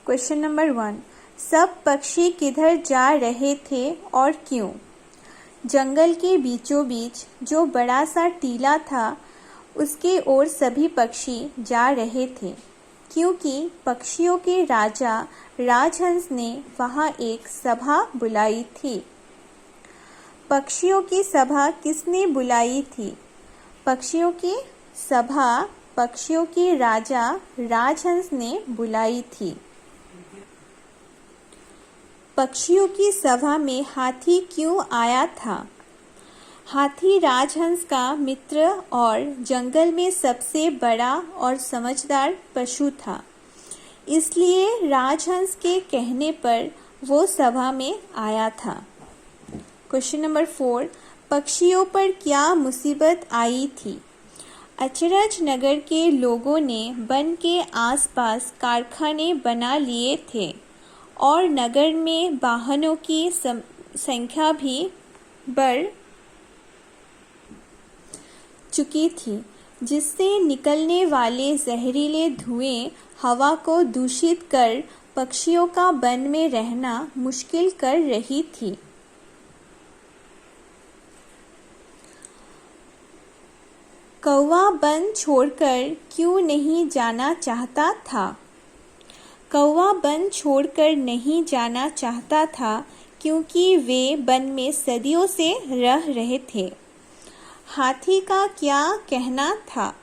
Question number 1, सब पक्षी किधर जा रहे थे और क्यों? जंगल के बीचों बीच जो बड़ा सा टीला था उसके ओर सभी पक्षी जा रहे थे, क्योंकि पक्षियों के राजा राजहंस ने वहाँ एक सभा बुलाई थी। पक्षियों की सभा किसने बुलाई थी? पक्षियों की सभा पक्षियों के राजा राजहंस ने बुलाई थी। पक्षियों की सभा में हाथी क्यों आया था? हाथी राजहंस का मित्र और जंगल में सबसे बड़ा और समझदार पशु था, इसलिए राजहंस के कहने पर वो सभा में आया था। क्वेश्चन नंबर 4, पक्षियों पर क्या मुसीबत आई थी? अचरज नगर के लोगों ने वन के आसपास कारखाने बना लिए थे और नगर में वाहनों की संख्या भी बढ़ चुकी थी, जिससे निकलने वाले जहरीले धुएं हवा को दूषित कर पक्षियों का वन में रहना मुश्किल कर रही थी। कौवा वन छोड़कर क्यों नहीं जाना चाहता था? कौवा वन छोड़कर नहीं जाना चाहता था क्योंकि वे वन में सदियों से रह रहे थे। हाथी का क्या कहना था?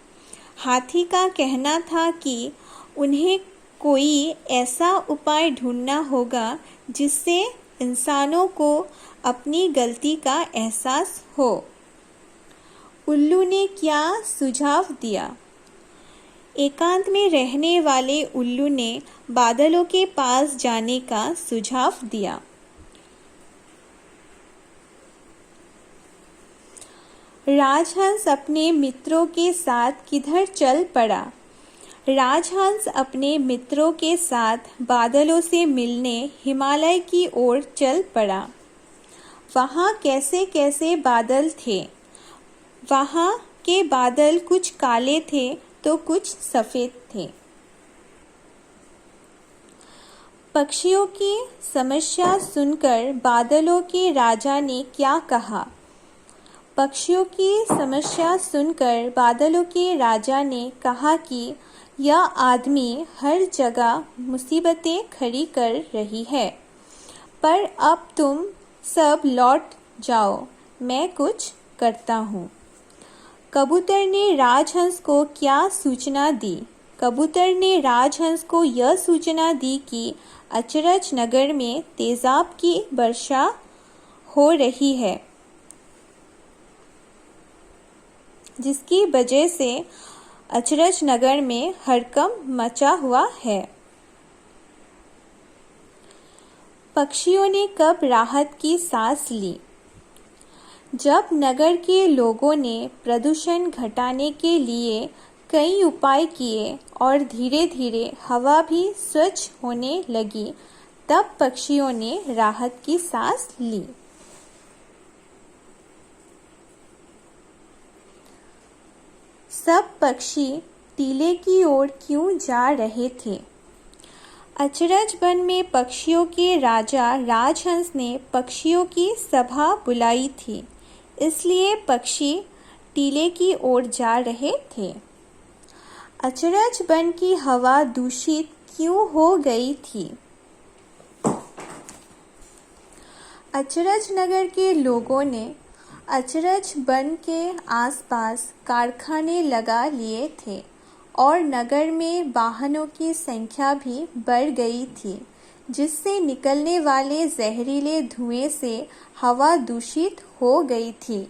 हाथी का कहना था कि उन्हें कोई ऐसा उपाय ढूंढना होगा जिससे इंसानों को अपनी गलती का एहसास हो। उल्लू ने क्या सुझाव दिया? एकांत में रहने वाले उल्लू ने बादलों के पास जाने का सुझाव दिया। राजहंस अपने मित्रों के साथ किधर चल पड़ा? राजहंस अपने मित्रों के साथ बादलों से मिलने हिमालय की ओर चल पड़ा। वहाँ कैसे कैसे बादल थे? वहाँ के बादल कुछ काले थे तो कुछ सफ़ेद थे। पक्षियों की समस्या सुनकर बादलों के राजा ने क्या कहा? पक्षियों की समस्या सुनकर बादलों के राजा ने कहा कि यह आदमी हर जगह मुसीबतें खड़ी कर रही है, पर अब तुम सब लौट जाओ, मैं कुछ करता हूँ। कबूतर ने राजहंस को क्या सूचना दी? कबूतर ने राजहंस को यह सूचना दी कि अचरज नगर में तेजाब की वर्षा हो रही है, जिसकी वजह से अचरज नगर में हड़कंप मचा हुआ है। पक्षियों ने कब राहत की सांस ली? जब नगर के लोगों ने प्रदूषण घटाने के लिए कई उपाय किए और धीरे धीरे हवा भी स्वच्छ होने लगी, तब पक्षियों ने राहत की सांस ली। सब पक्षी टीले की ओर क्यों जा रहे थे? अचरज वन में पक्षियों के राजा राजहंस ने पक्षियों की सभा बुलाई थी, इसलिए पक्षी टीले की ओर जा रहे थे। अचरज वन की हवा दूषित क्यों हो गई थी? अचरज नगर के लोगों ने अचरज वन के आसपास कारखाने लगा लिए थे और नगर में वाहनों की संख्या भी बढ़ गई थी, जिससे निकलने वाले जहरीले धुएं से हवा दूषित हो गई थी।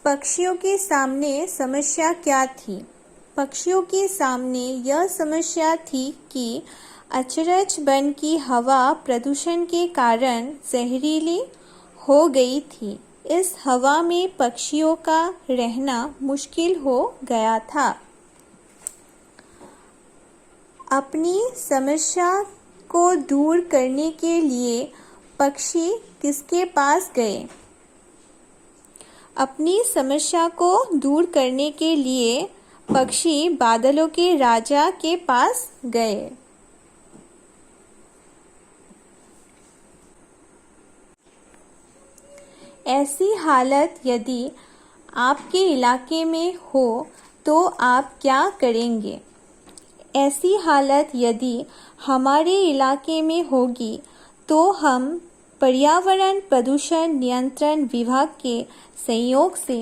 पक्षियों के सामने समस्या क्या थी? पक्षियों के सामने यह समस्या थी कि अचरज वन की हवा प्रदूषण के कारण जहरीली हो गई थी। इस हवा में पक्षियों का रहना मुश्किल हो गया था। अपनी समस्या को दूर करने के लिए पक्षी किसके पास गए? अपनी समस्या को दूर करने के लिए पक्षी बादलों के राजा के पास गए। ऐसी हालत यदि आपके इलाके में हो तो आप क्या करेंगे? ऐसी हालत यदि हमारे इलाके में होगी तो हम पर्यावरण प्रदूषण नियंत्रण विभाग के सहयोग से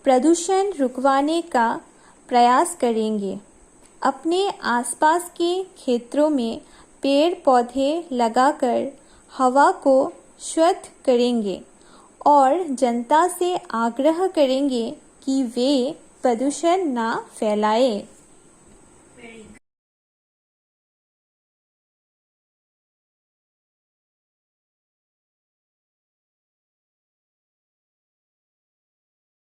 प्रदूषण रुकवाने का प्रयास करेंगे। अपने आसपास के क्षेत्रों में पेड़ पौधे लगाकर हवा को शुद्ध करेंगे और जनता से आग्रह करेंगे कि वे प्रदूषण ना फैलाएं।